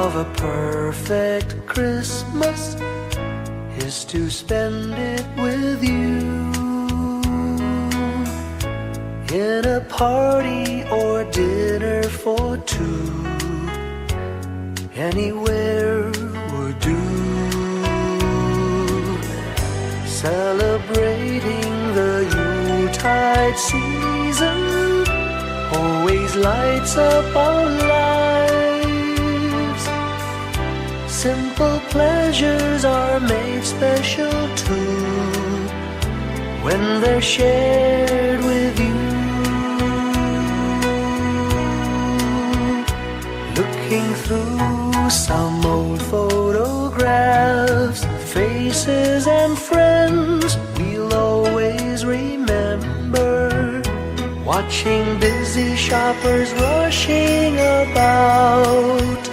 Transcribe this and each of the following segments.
of a perfect Christmas is to spend it with you, in a party or dinner for two. Anywhere would do, celebrating the Yuletide season always lights up our lives. Simple pleasures are made special too when they're shared with you. Looking through some old photographs, faces and friends we'll always remember, watching busy shoppers rushing about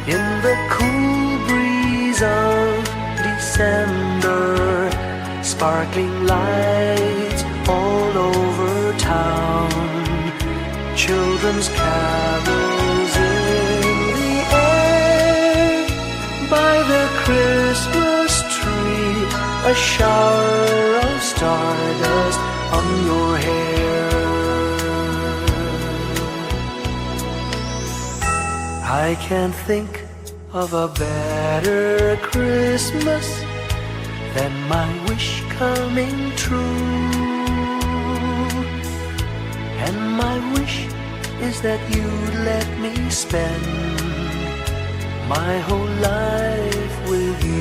in the cool breeze of December, sparkling lights all over town, children's carols in the air. By the Christmas tree, a shower of stardust on your hair. I can't think of a better Christmas than my wish coming true. And my wish is that you'd let me spend my whole life with you.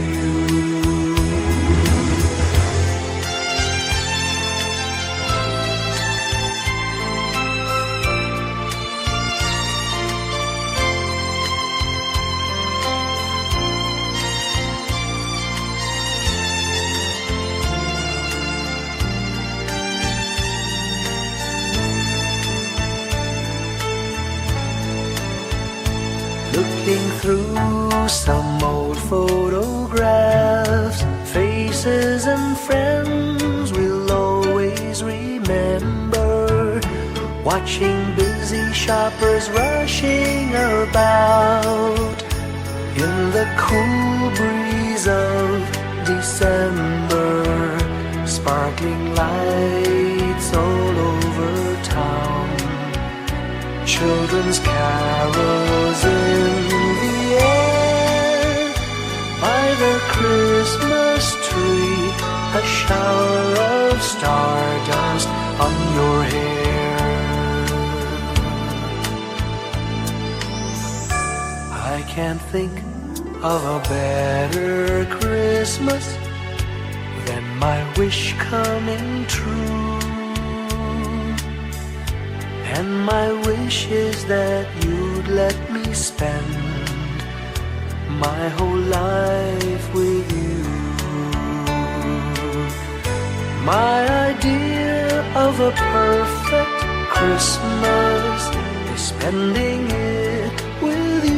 Looking through some old photographs, faces and friends we'll always remember, watching busy shoppers rushing about in the cool breeze of December, sparkling lights all over town, children's carols in the air. By the Christmas tree, a shower of stardust on your hair. I can't think of a better Christmas than my wish coming true. And my wish is that you'd let me spend my whole life with you. My idea of a perfect Christmas is spending it with you.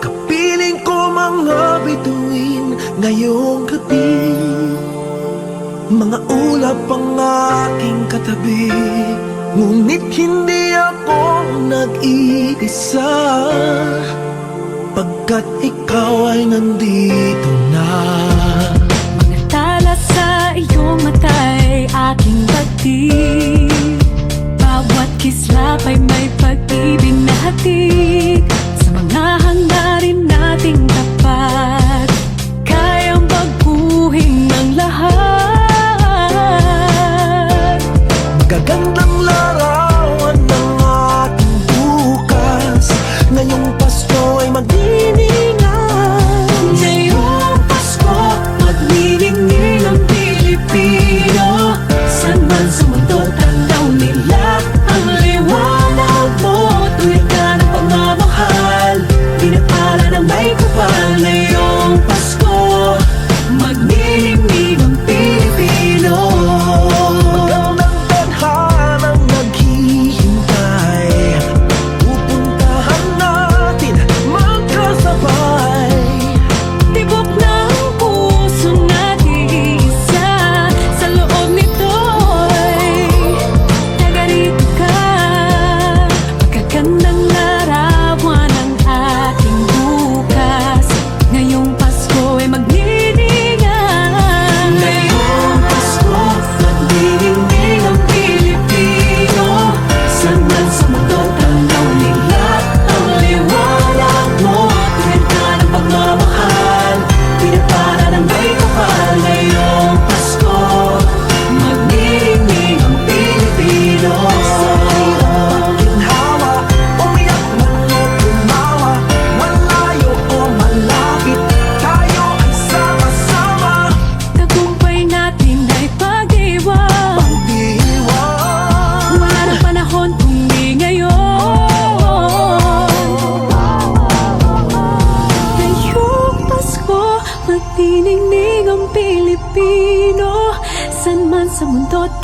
Kapiling ko mga bituin ngayong gabi, mga ulap ang aking katabi, ngunit hindi ako nag-iisa, pagkat ikaw ay nandito na. Mga tala sa iyong mata'y aking pagtig, bawat kislap ay may pag-ibig na hatid. Sa mga hangarin nating tapat, kayang baguhin ng lahat. Magagandang larawan ng ating bukas, ngayong Pasko ay mag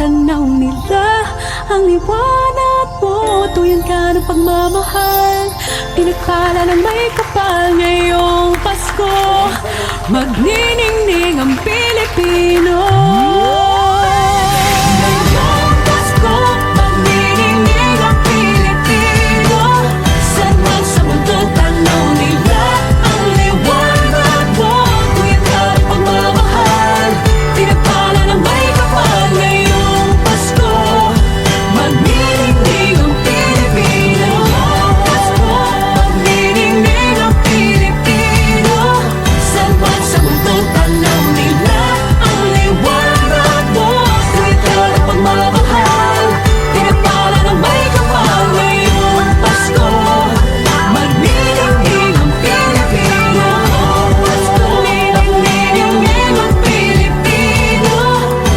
tanaw nila. Ang liwanag mo, tuyan ka ng pagmamahal. Pinagpala ng may kapal ngayong Pasko. Magniningning ang Pilipino. Ngayong Pasko, magniningning ang Pilipino. Saan man sa mundo tanaw nila. Ang liwanag mo, tuyan ka ng pagmamahal. Pinagpala ng may kapal ngayong Pasko. Magniningning ang Pilipino. Pasko, magniningning ang Pilipino. Saan man sa mundo tanaw nila. Ang liwanag mo, tuwid ka ng pagmamahal. Pinagpala ng may kapal ngayong Pasko. Magniningning ang Pilipino. Pasko, magniningning ang Pilipino.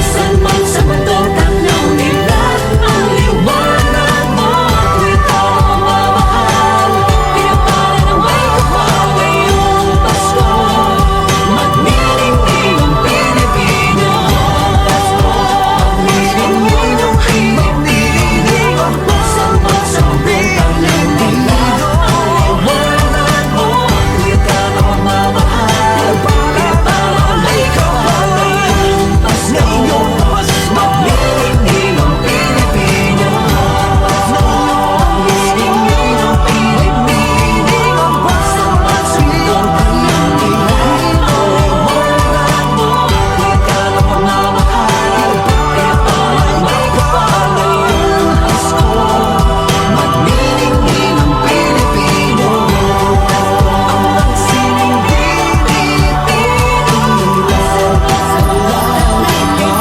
Saan man sa mundo tanaw nila. Ang liwanag mo, tuwid ka ng pagmamahal. Pinagpala ng may kapal ngayong Pasko. Magniningning ang Pilipino. Pasko, magniningning ang Pilipino. Saan man sa mundo tanaw nila. Ang liwanag mo, tuwid ka ng pagmamahal. Pinagpala ng may kapal ngayong Pasko. Magniningning ang Pilipino. Magniningning ang Pilipino. Saan man sa mundo tanaw nila. Ang liwanag mo, tuwid ka ng pagmamahal. Pinagpala ng may kapal ngayong Pasko. Magniningning ang Pilipino. Ang sining Pilipino. Salamat sa Pilipino.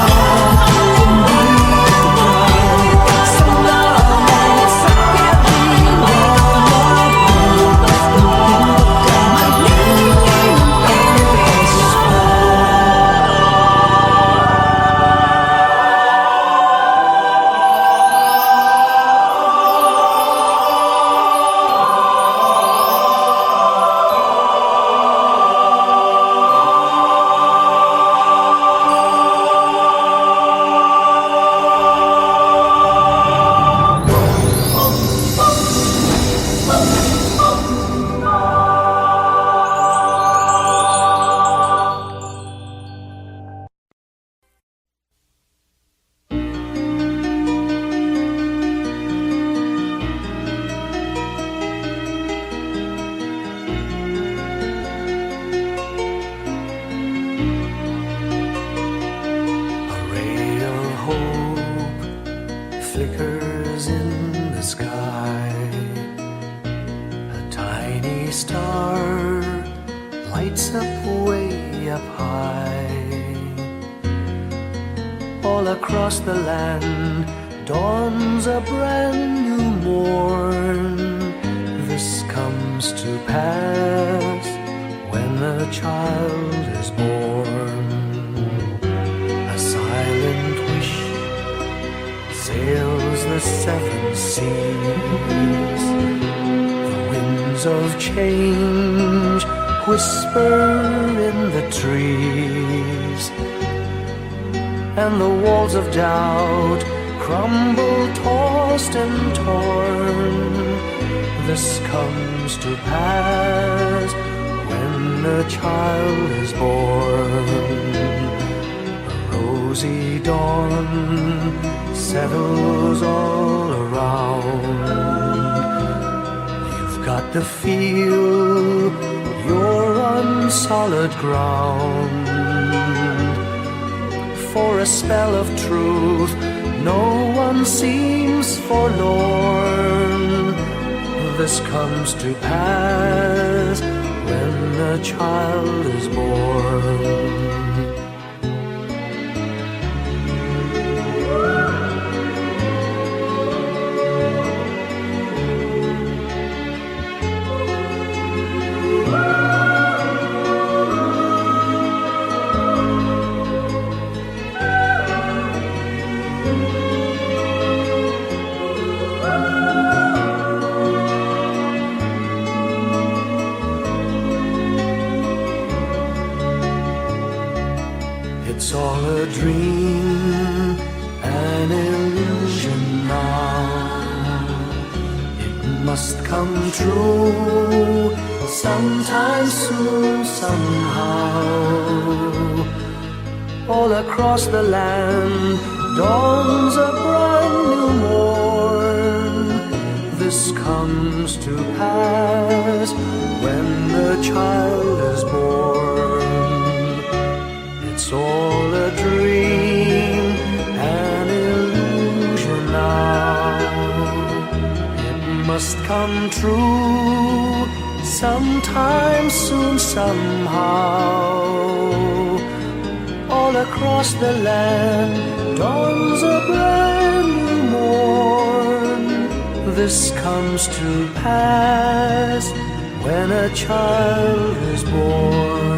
Magniningning ang Pilipino. A ray of hope flickers in the sky. A tiny star lights up way up high. All across the land dawns a brand new morn. This comes to pass when a child is born. A silent wish sails the seven seas. The winds of change whisper in the trees, and the walls of doubt crumble, tossed and torn. This comes to pass when a child is born. A rosy dawn settles all around. You've got to feel you're on solid ground. For a spell of truth, no one seems forlorn. This comes to pass when a child is born. It's all a dream, and must come true sometime soon, somehow. All across the land dawns a brand new morn. This comes to pass when the child is born. It's all a dream, an illusion now. It must come true sometime soon, somehow. All across the land dawns a brand new morn. This comes to pass when a child is born.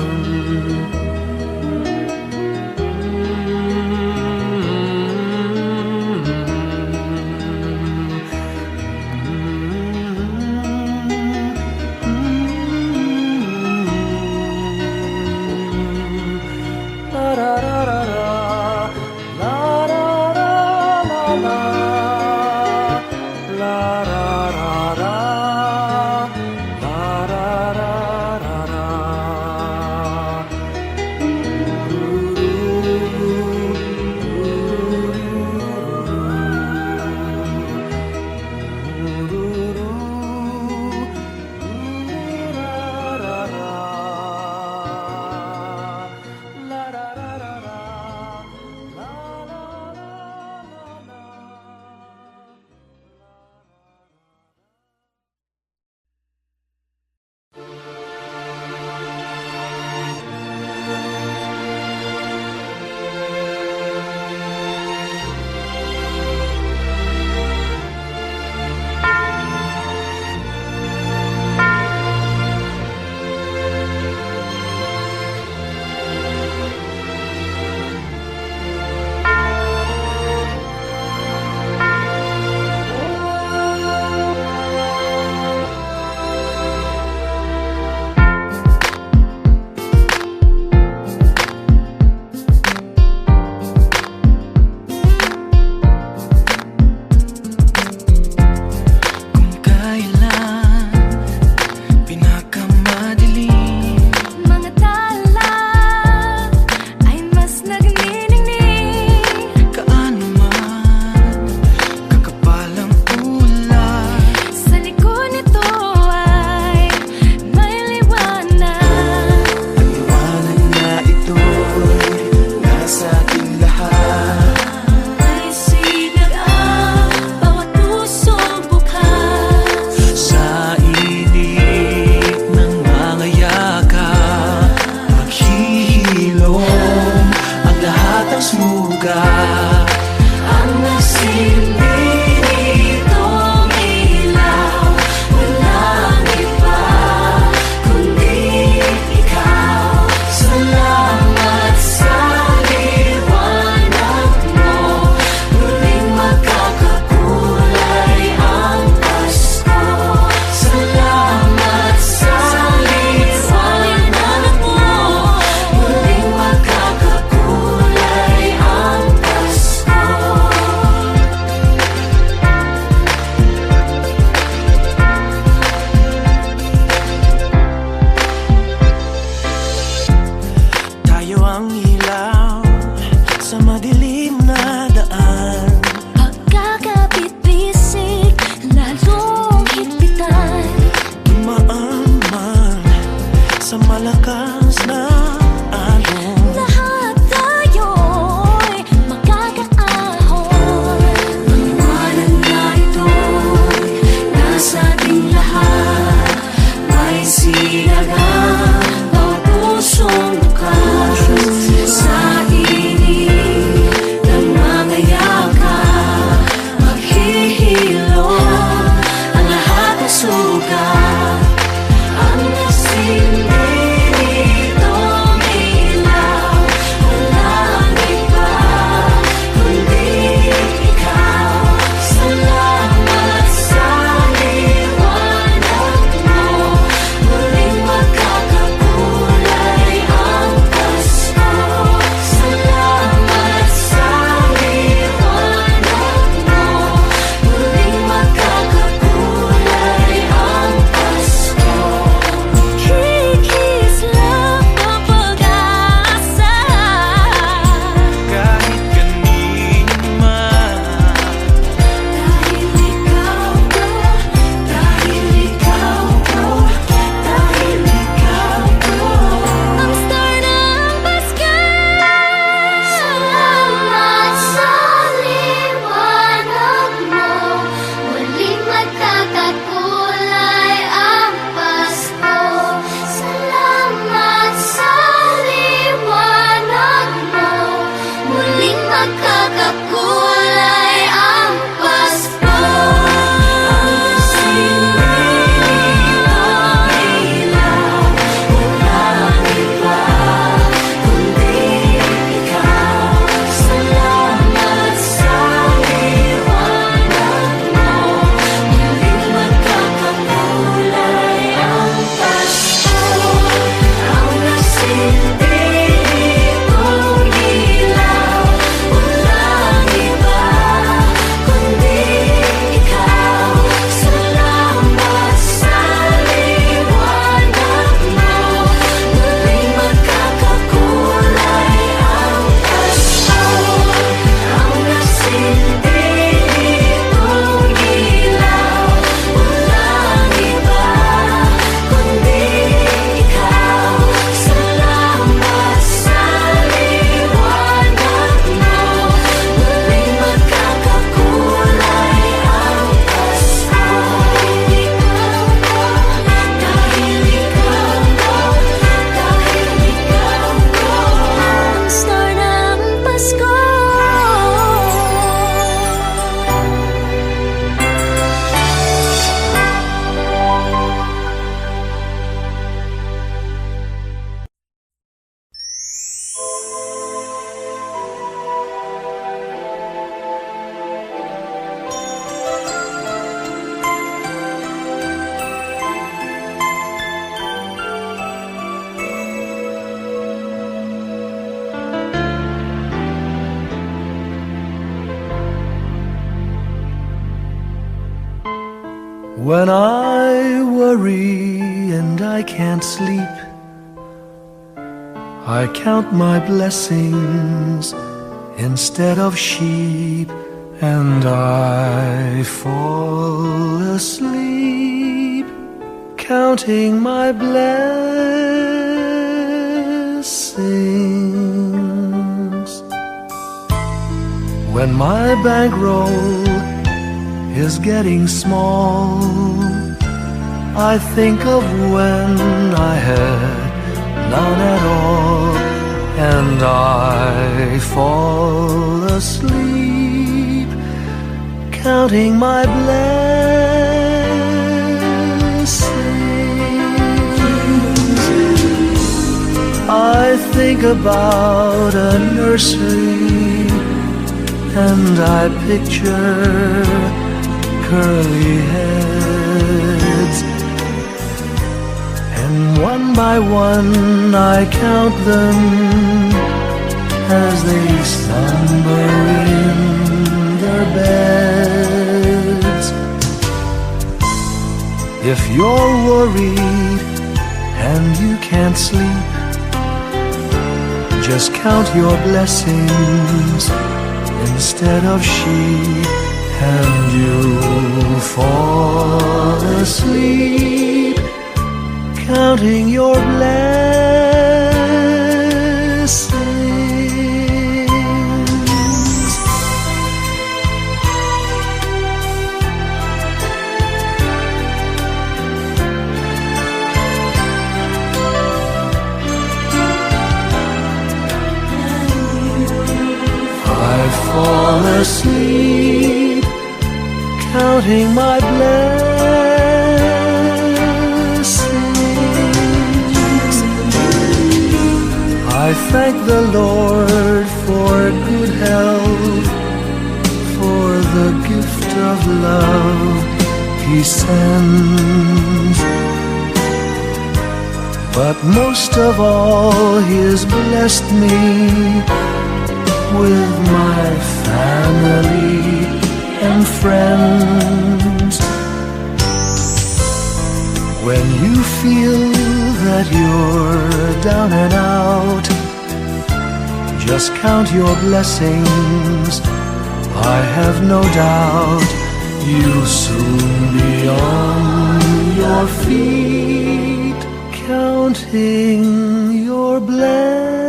When I worry and I can't sleep, I count my blessings instead of sheep, and I fall asleep counting my blessings. When my bankroll is getting small, I think of when I had none at all, and I fall asleep counting my blessings. I think about a nursery, and I picture curly heads, and one by one I count them as they slumber in their beds. If you're worried and you can't sleep, just count your blessings instead of sheep, and you'll fall asleep counting your blessings. I fall asleep counting my blessings. I thank the Lord for good health, for the gift of love He sends. But most of all, He has blessed me with my family and friends. When you feel that you're down and out, just count your blessings. I have no doubt you'll soon be on your feet, counting your blessings.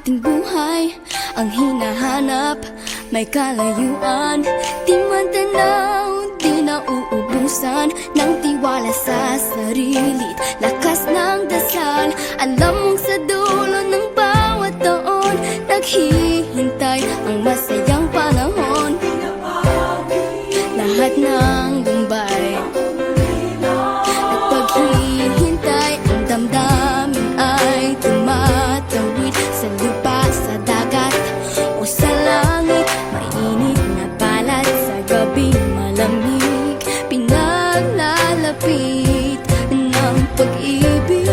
ating buhay ang hinahanap, may kalayuan, di man tanaw, di nauubusan ng tiwala sa sarili, lakas ng dasal. Alam mong sa dulo ng bawat taon, naghihintay ang masayang panahon. Lahat ng lumbay at paghihintay, ang damdamin ay tumatawid sa lupa, sa dagat o sa langit. Mainit na balat sa gabi, malamig, pinaglalapit ng pag-ibig.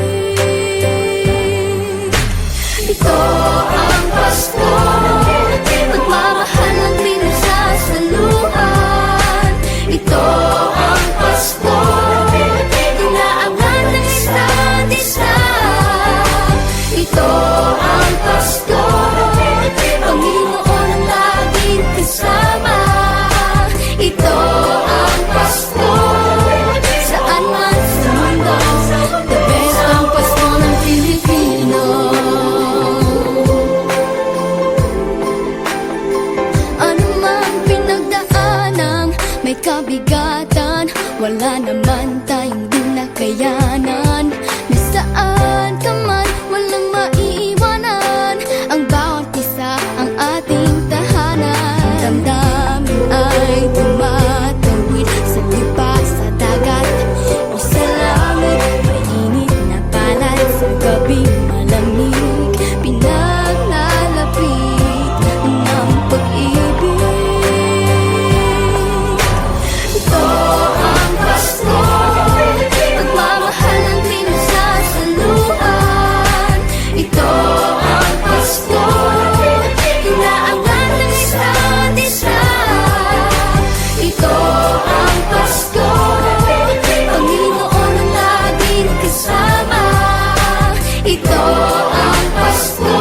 Ito ang Pasko,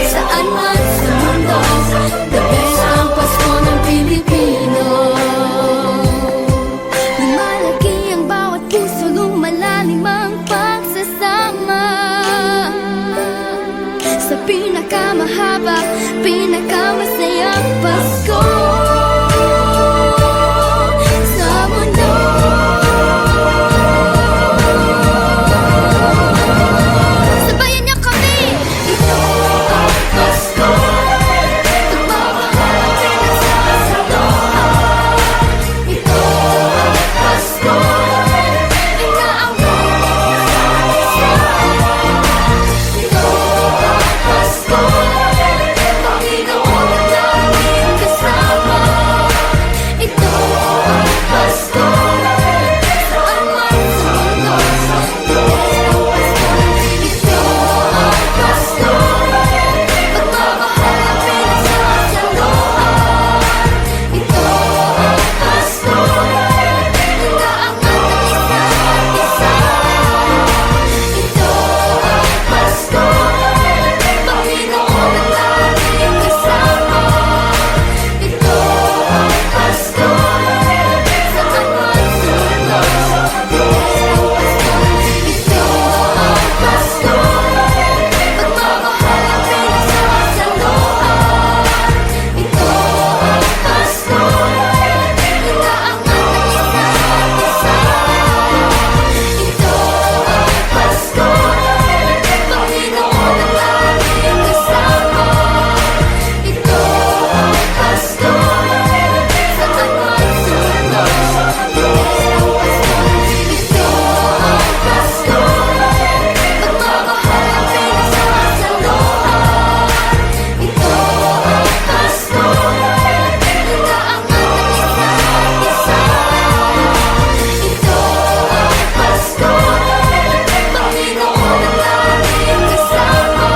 saan man sa mundo. The best ang Pasko ng Pilipino. Lumalaki ang bawat puso, lumalalim ang pagsasama. Sa pinakamahaba, pinakamasayang Pasko sa mundo. Sabayan niyo kami! Ito ang Pasko, pagmamahal ang pinagsasalohan. Ito ang Pasko, inaaway ang isa't isa. Ito ang Pasko, Panginoon ang laging kasama. Ito ang Pasko, saan man sa mundo. Ito ang Pasko, pagmamahal ang pinagsasalohan. Ito ang Pasko, inaangat ang isa't isa. Ito ang Pasko, Panginoon ang laging kasama. Ito ang Pasko, saan man sa mundo. Ito ang Pasko, pagmamahal ang pinagsasalohan. Ito ang Pasko, inaangat ang isa't isa. Ito ang Pasko, Panginoon ang laging kasama. Ito ang Pasko, saan man sa mundo. Ito ang Pasko, pagmamahal ang pinagsasalohan. Ito ang Pasko, inaangat ang isa't isa. Ito ang Pasko, Panginoon ang laging kasama.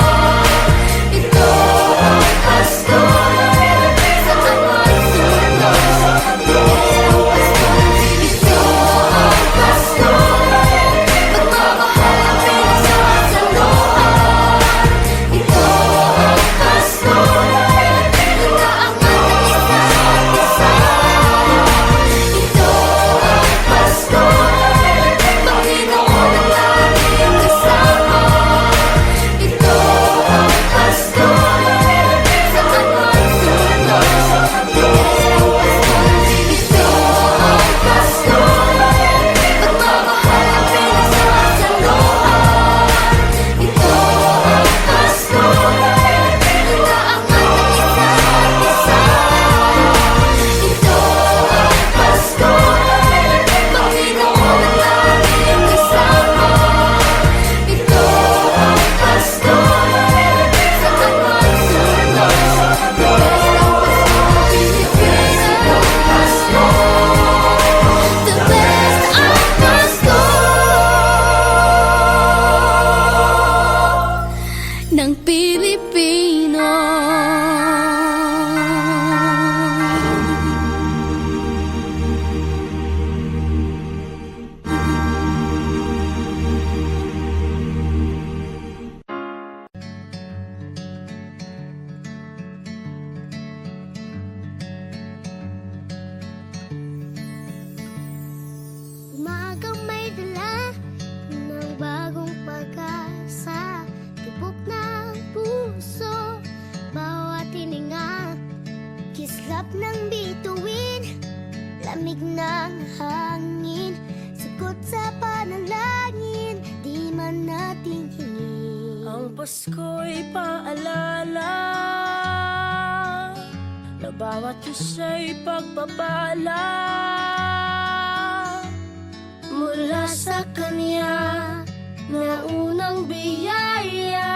Ito ang Pasko, saan man sa mundo. Ito ang Pasko, pagmamahal ang pinagsasalohan. Ito ang Pasko, inaangat ang isa't isa. Ito ang Pasko, Panginoon ang laging kasama. Ito ang Pasko, saan man sa mundo. Ito ang Pasko, pagmamahal ang pinagsasalohan. Ito ang Pasko, inaangat ang isa't isa. Ito ang Pasko, Panginoon ang laging kasama. Ito ang Pasko, saan man sa mundo. The best ang Pasko ng Pilipino. Umagang may dala ng bagong pag-asa, tibok ng puso, bawat hininga, kislap ng bituin, lamig ng hangin, sagot sa panalangin, di man natin hingin. Ang Pasko'y paalala na bawat isa'y pagpapala mula sa Kanya na unang biyaya.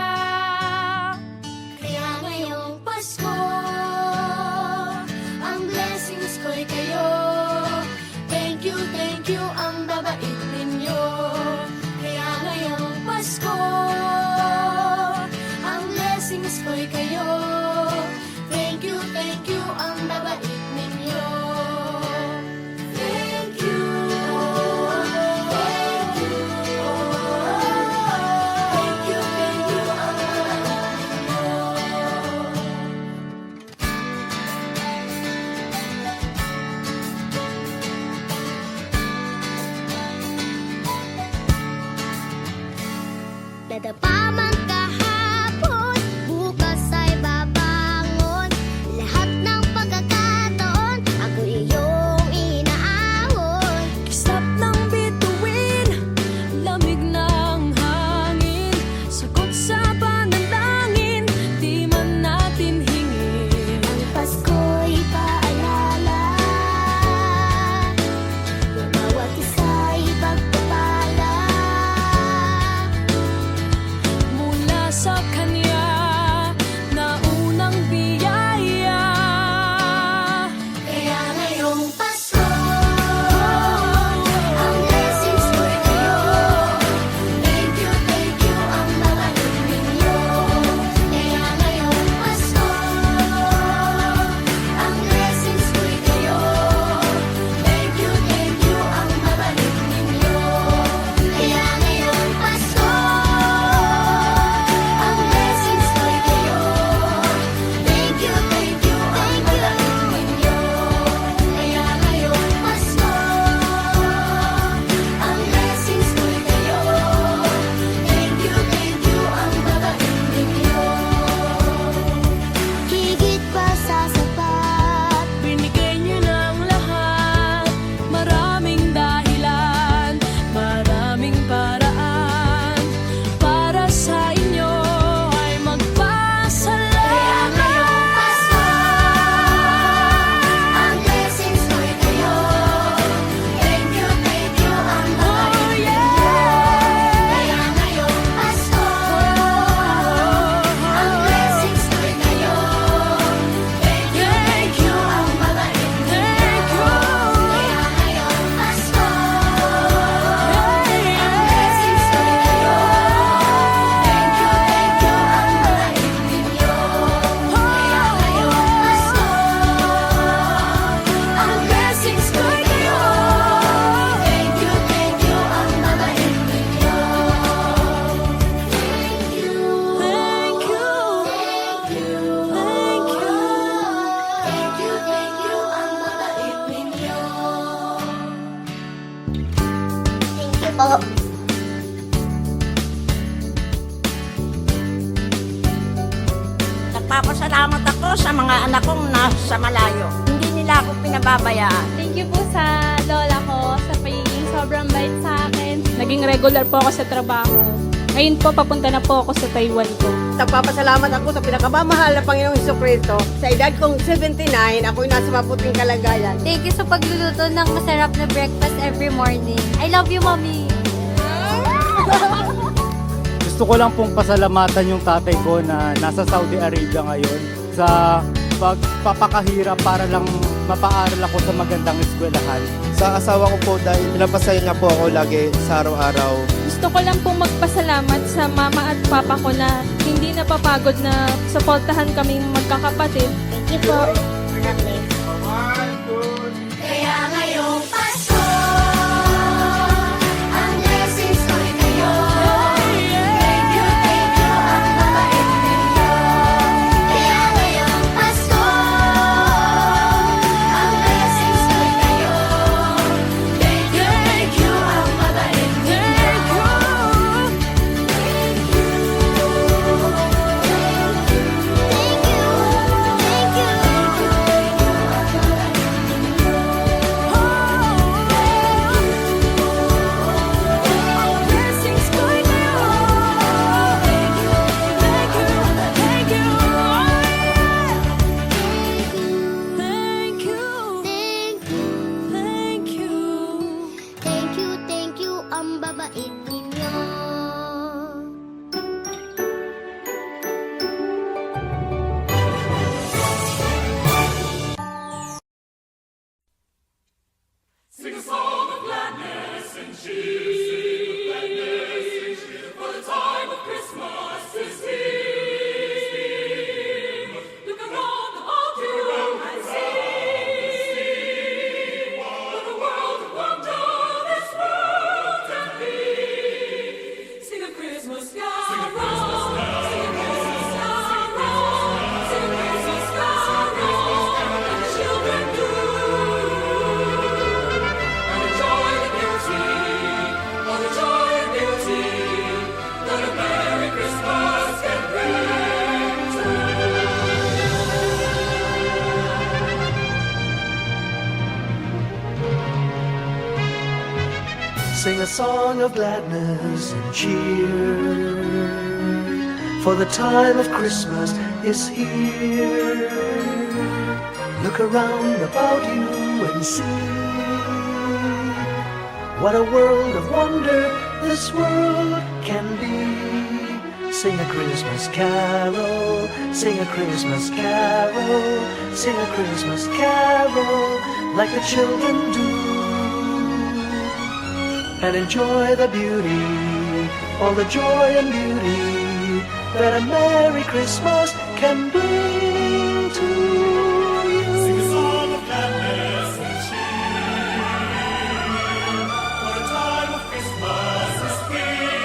Kaya ngayong Pasko, ang blessings ko'y kayo. Thank you, ang babait ninyo. Kaya ngayong Pasko, ang blessings ko'y kayo. Thank you, ang babait ninyo. Thank you, nadapa man kahapon, bukas ay babangon. Lahat ng pagkakataon, ako iyong inaahon. Kisap ng bituin, lamig ng hangin, sagot sa panalangin, di man natin hingin. Ang Pasko'y paalala na bawat isa'y pagpapala. Mula sa Kanya na unang biyaya. Kaya ngayong Pasko, ang blessings ko'y kayo. Thank you ang mga ninyo. Kaya ngayong Pasko, ang blessings ko'y kayo. Thank you ang mga ninyo. Kaya ngayong Pasko, ang blessings ko'y kayo. Thank you ang mga ninyo. Kaya ngayong Pasko, ang blessings ko'y kayo. Thank you ang mga ninyo. Higit pa sa sapat, Binigay niyo ng lahat, maraming dahilan, maraming paraan, para sa inyo ay kaya magpasalamat. ngayong Pasko, ang blessings ko'y kayo. Thank you ang mga Oh ninyo. yeah! Kaya ngayong Pasko, ang blessings ko'y kayo. Thank you ang mga ninyo. Thank you. Kaya ngayong Pasko, ang blessings ko'y kayo. Thank you ang mga ninyo. Kaya ngayong Pasko, ang blessings ko'y kayo. Thank you ang mga ninyo. Thank you. Thank you. Thank you. Thank you. Thank you ang mabait ninyo. Thank you po. Nagpapasalamat ako sa mga anak kong nasa malayo. Hindi nila ako pinababayaan. Thank you po sa lola ko sa pagiging sobrang bait sa akin. Naging regular po ako sa trabaho. Ngayon po, papunta na po ako sa Taiwan ko. Nagpapasalamat ako sa pinakamamahal na Panginoong Hesus-Kristo. Sa edad kong 79, ako'y nasa mabuting kalagayan. Thank you sa pagluluto ng masarap na breakfast every morning. I love you, Mommy! Gusto ko lang pong pasalamatan yung tatay ko na nasa Saudi Arabia ngayon sa pagpapakahirap para lang mapaaral ako sa magandang eskwelahan. Sa asawa ko po dahil pinapasaya niya po ako lagi sa araw-araw. Gusto ko lang pong magpasalamat sa mama at papa ko na hindi napapagod na suportahan kaming magkakapatid. Thank you po. Kaya ngayong Pasko, ang blessings ko'y kayo. Thank you ang mabait ninyo. Kaya ngayong Pasko, ang blessings ko'y kayo. Thank you ang mabait ninyo. Thank you Sing a song of gladness and cheer, for the time of Christmas is here. Look around about you and see what a world of wonder this world can be. Sing a Christmas carol, sing a Christmas carol, sing a Christmas carol like the children do. And enjoy the beauty, all the joy and beauty that a Merry Christmas can bring to you. Sing a song of gladness and cheer, for the time of Christmas is here.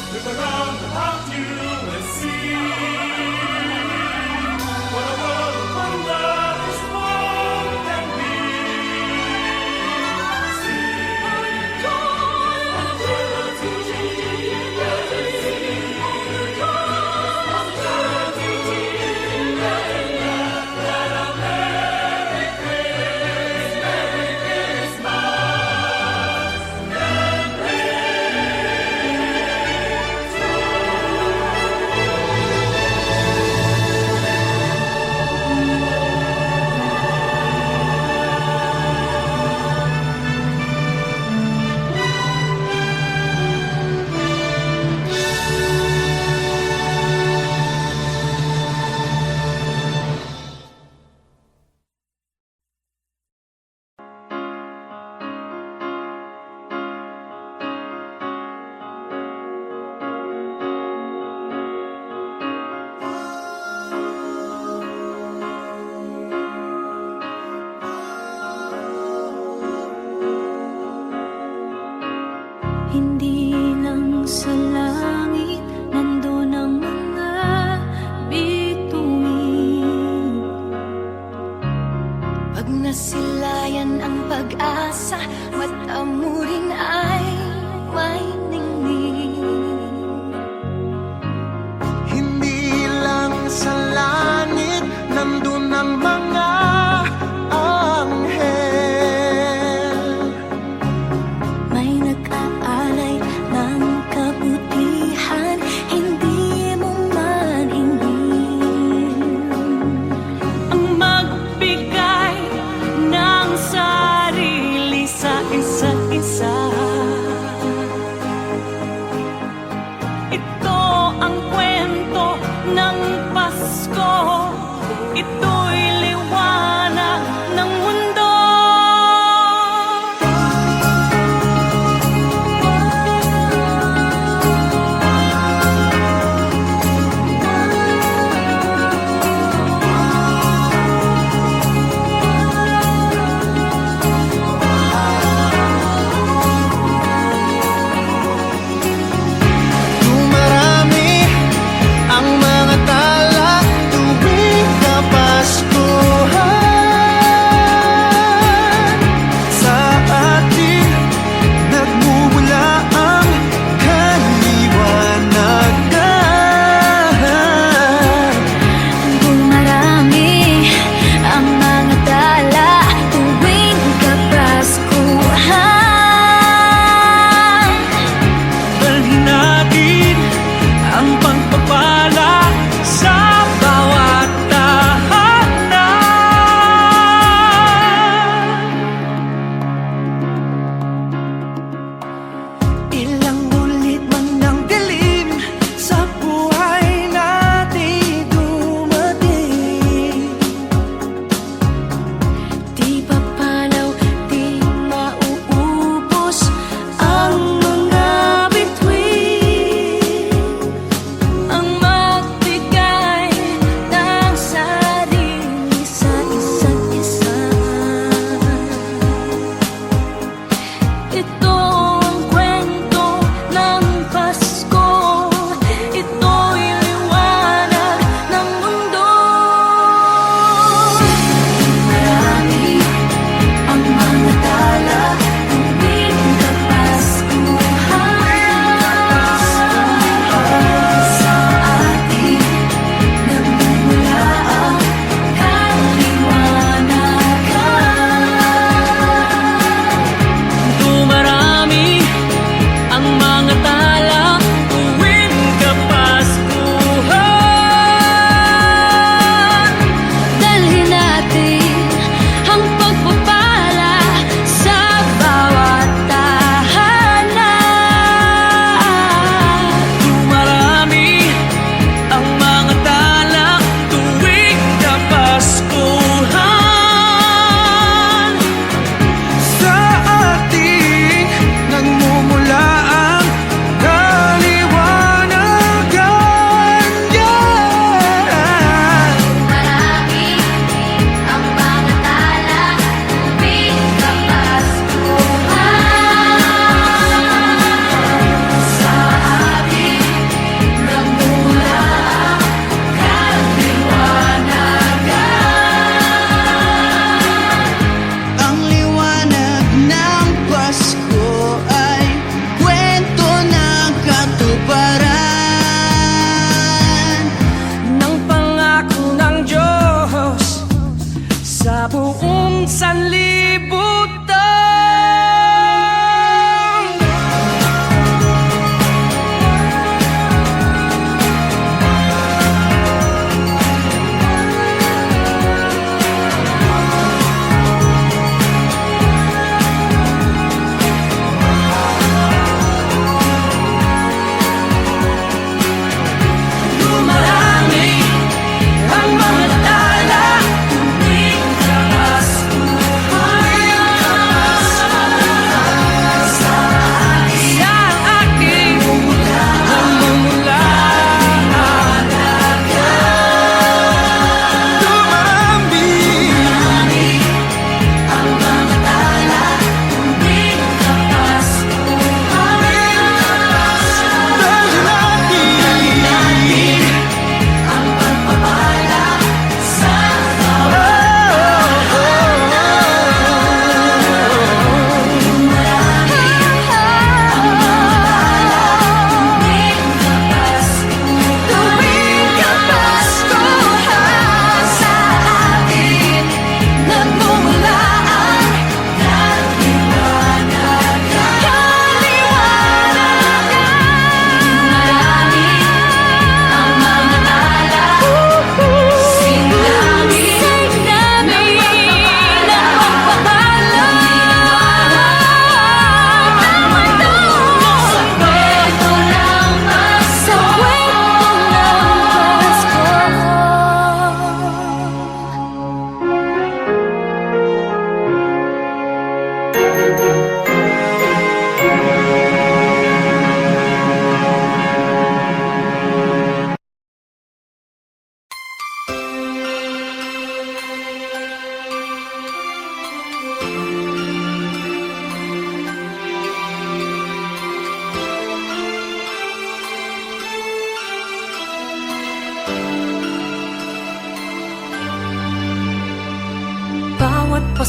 Look around about you and see what a world of wonder this world can be. Sing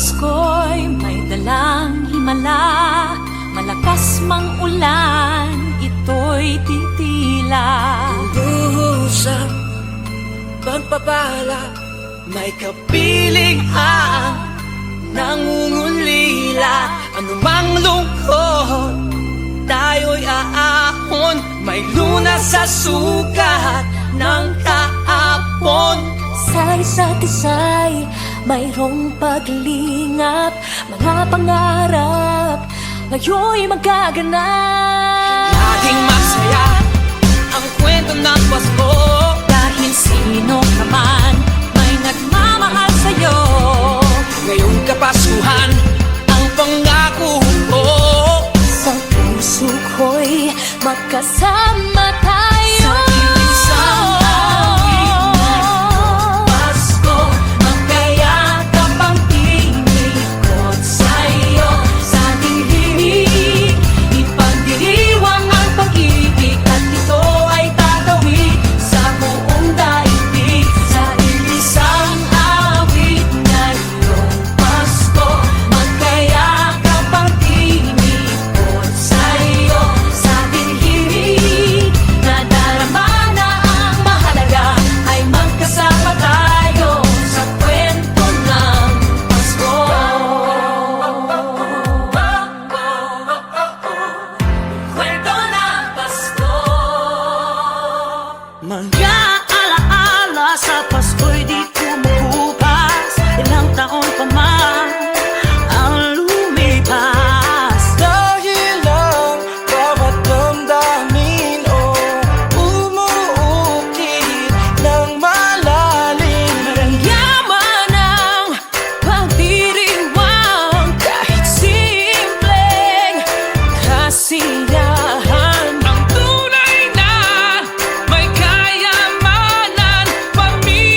Pasko'y may dalang himala, malakas mang ulan, ito'y titila. Luhusang pagpapala, may kapiling ang nangungulila. Anumang lungkot, tayo'y aahon. May lunas sa sukat ng kahapon. Sa isa't isa'y mayroong paglingap, mga pangarap ngayon'y magaganap. Laging masaya ang kwento ng Pasko, Dahil sino ka man may nagmamahal sa'yo. ngayong Kapaskuhan ang pangako ko. Sa puso ko'y magkasama tayo. Sa isang awit na Pasko, magkayakap ang tinikot sa'yo. Sa ating himig, ipagdiriwang ang pag-ibig, at ito ay tatawid sa buong daigdig. Sa isang awit ngayong Pasko, magkayakap ang tinikot sa'yo. Sa ating himig, nadarama na ang mahalaga, ay magkasama tayo sa kwento ng Pasko. Kwento ng Pasko. Mga alaala sa Pasko'y di kumukupas. Ilang taon pa man ang lumipas. Dahil ang bawat damdamin o umuukit ng malalim. Yaman ang pagdiriwang, kahit simpleng kasiyahan. Ang tunay na may kayamanan, pamilya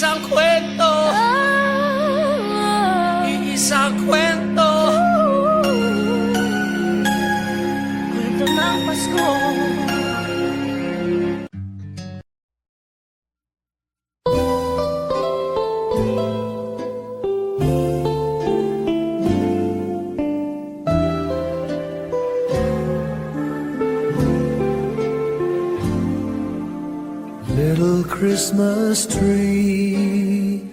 Iisang kwento, iisang kwento, Kwento ng Pasko. Little Christmas tree,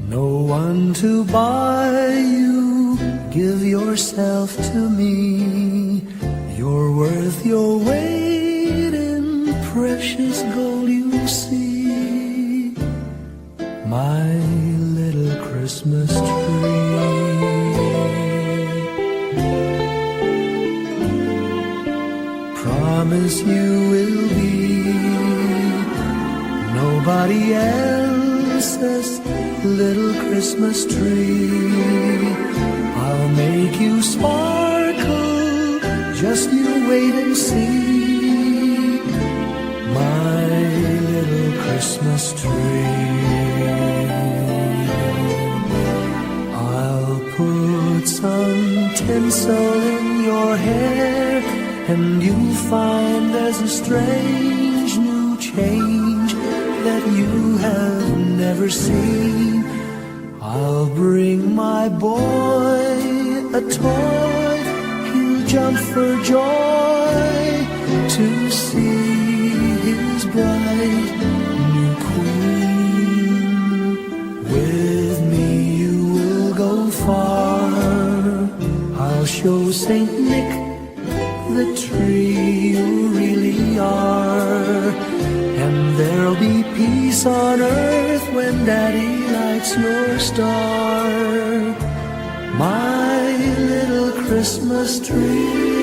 no one to buy you. Give yourself to me. You're worth your weight in precious gold, you see. My little Christmas tree. Promise you will be nobody else's little Christmas tree. I'll make you sparkle, just you wait and see. My little Christmas tree. I'll put some tinsel in your hair, and you'll find there's a strange new change that you have never seen. I'll bring my boy a toy, he'll jump for joy to see his bright new queen. With me you will go far, I'll show Saint Nick the tree you really are. And there'll be peace on earth when Daddy lights your star. My little Christmas tree.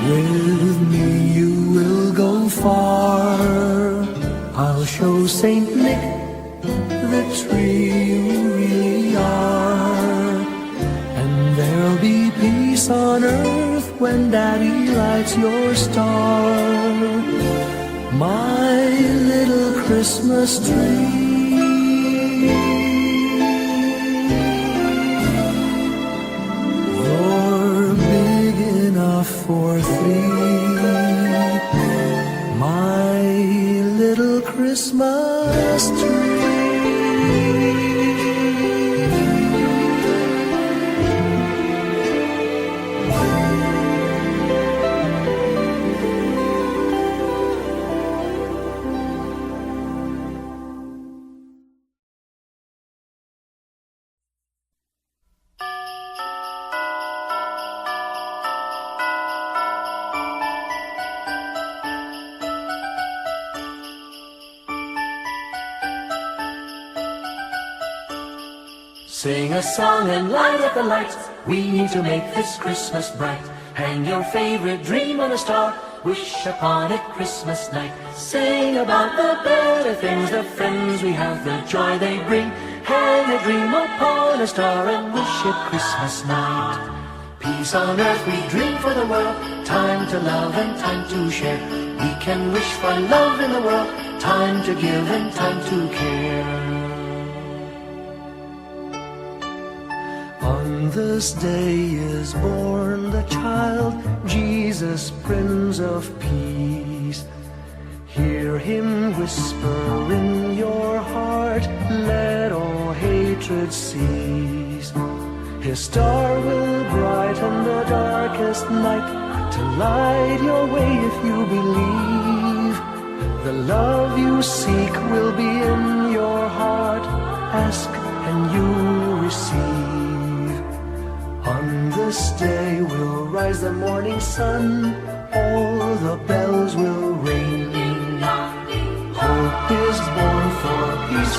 With me you will go far, I'll show Saint Nick the tree you really are. And there'll be peace on earth when Daddy lights your star. My little Christmas tree. You're big enough for three. My little Christmas tree. Sing a song and light up the lights. We need to make this Christmas bright. Hang your favorite dream on a star. Wish upon it Christmas night. Sing about the better things, the friends we have, the joy they bring. Hang a dream upon a star and wish it Christmas night. Peace on earth we dream for the world. Time to love and time to share. We can wish for love in the world. Time to give and time to care. On this day is born the child, Jesus, Prince of Peace. Hear him whisper in your heart, let all hatred cease. His star will brighten the darkest night, to light your way if you believe. The love you seek will be in your heart, ask and you'll receive. On this day will rise the morning sun, all the bells will ring. Hope is born for peace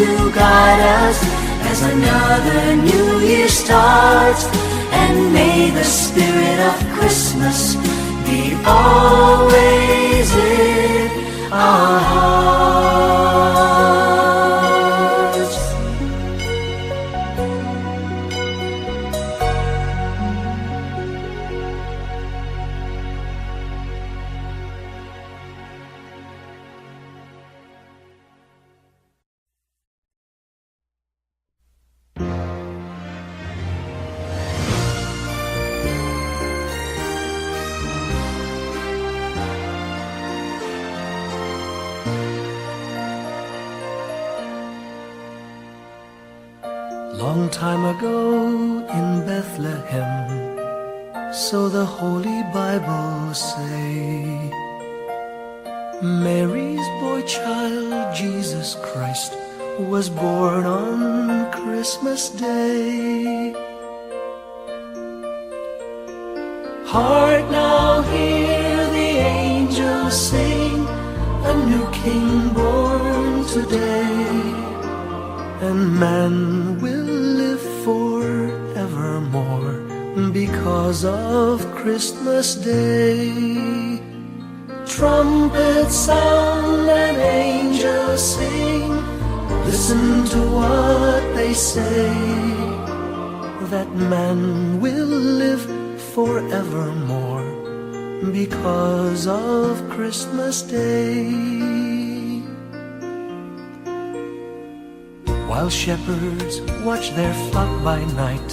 to guide us as another new year starts. And may the spirit of Christmas be always in our hearts. Long time ago in Bethlehem, so the Holy Bible say, Mary's boy child, Jesus Christ, was born on Christmas Day. Hark now, hear the angels sing, a new King born today, and man will live forevermore because of Christmas Day. Trumpets sound and angels sing, listen to what they say, that man will live forevermore because of Christmas Day. While shepherds watch their flock by night,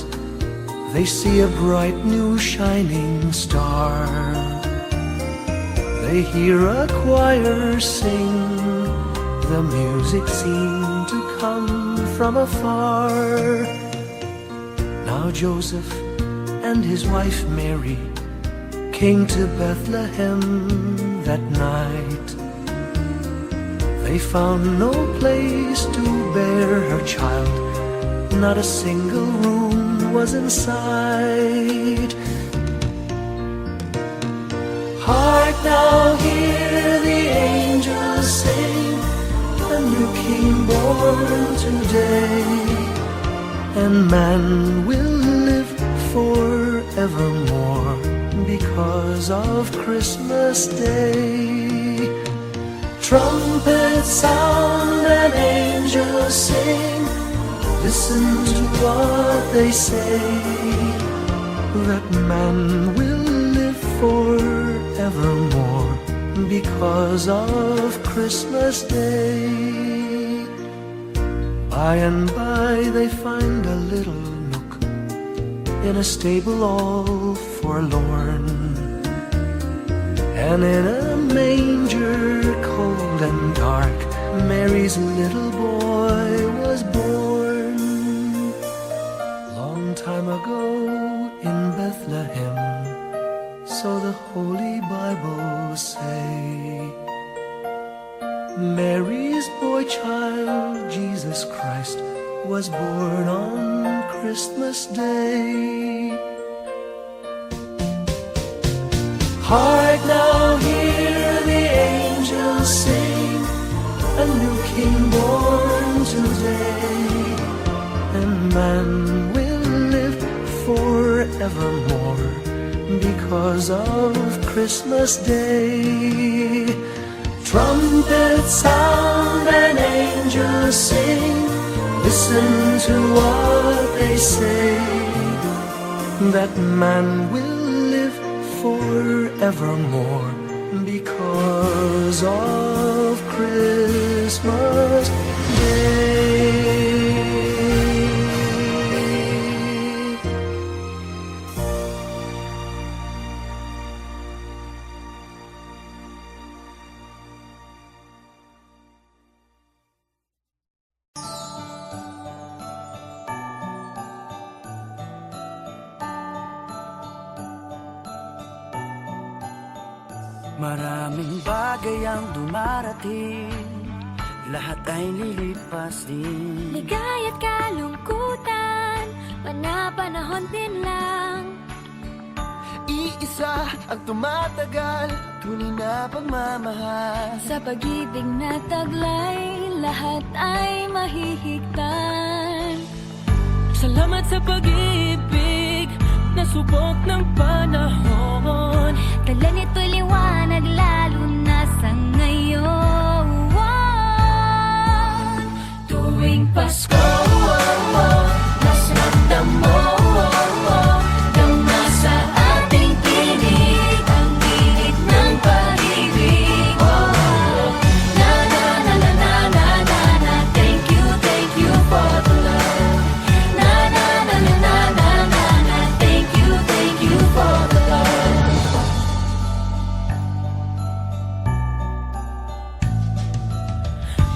they see a bright new shining star. They hear a choir sing, the music seemed to come from afar. Now Joseph and his wife Mary came to Bethlehem that night. They found no place to bear her child, not a single room was in sight. Hark now, hear the angels sing, a new King born today, and man will live forevermore because of Christmas Day. Trumpets sound and angels sing, listen to what they say, that man will live forevermore because of Christmas Day. By and by they find a little nook in a stable all forlorn, and in a manger cold and dark, Mary's little boy was born. Long time ago in Bethlehem, so the Holy Bible say, Mary's boy child, Jesus Christ, was born on Christmas Day. Hark now, hear the angels sing, a new King born today, and man will live forevermore because of Christmas Day. Trumpets sound and angels sing, listen to what they say, that man will live forevermore because of Christmas Day. Maraming bagay ang dumarating, lahat ay lilipas din. Ligaya't kalungkutan, pana-panahon din lang. Iisa ang tumatagal, tunay na pagmamahal. Sa pag-ibig na taglay, lahat ay mahihigtan. Salamat sa pag-ibig na subok ng panahon. Dala nito'y liwanag lalo na sa ngayon. Tuwing Pasko, mas ramdam mo nasa ating tinig ang init ng pag-ibig. Na na na na na na na na. Thank you for the love. Na na na na na na na na. Thank you for the love.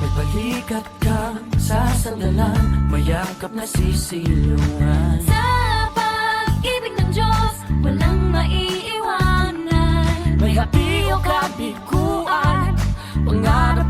May balikat kang sasandalan, mayakap na sisilungan. Sa pag-ibig ng Diyos, walang maiiwanan. May happy o kabiguan, pangarap